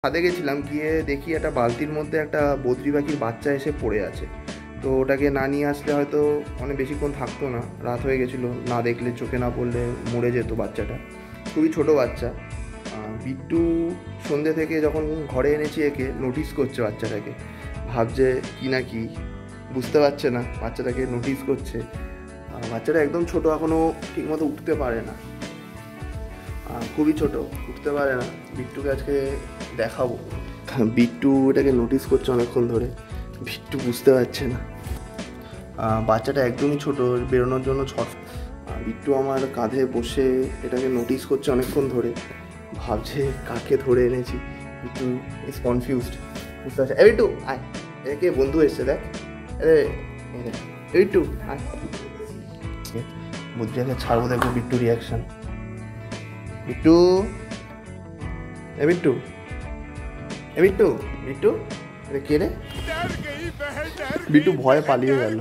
ছাদে গেছিলাম, গিয়ে দেখি একটা বালতির মধ্যে একটা বদ্রি পাখির বাচ্চা এসে পড়ে আছে। তো ওটাকে না নিয়ে আসলে হয়তো অনেক বেশিক্ষণ থাকতো না, রাত হয়ে গেছিলো, না দেখলে চোখে না পড়লে মরে যেত বাচ্চাটা। খুবই ছোট বাচ্চা। বিট্টু সন্ধ্যে থেকে যখন ঘরে এনেছি একে, নোটিস করছে বাচ্চাটাকে, ভাবছে কি না কি, বুঝতে পারছে না, বাচ্চাটাকে নোটিস করছে। বাচ্চাটা একদম ছোট, এখনও ঠিকমতো উঠতে পারে না, খুবই ছোট, উঠতে পারে না। বিট্টুকে আজকে দেখাবো। বিট্টু এটাকে নোটিস করছে অনেকক্ষণ ধরে, বিট্টু বুঝতে পারছে না। বাচ্চাটা একদমই ছোট, বেরোনোর জন্য বিট্টু আমার কাঁধে বসে এটাকে নোটিস করছে অনেকক্ষণ ধরে, ভাবছে কাকে ধরে এনেছি। বিট্টু ইজ কনফিউজড, বুঝতে পারছে। এ বিট্টু আয়, একে বন্ধু এসছে দেখ। আরে বিট্টু আয়, বুদ্ধিকে ছাড়বো, দেখবো বিট্টু রিয়াকশন। বিট্টু, এ বিট্টু, এ বিট্টু, বিট্টু, কে রে? বিট্টু ভয়ে পালিয়ে গেল।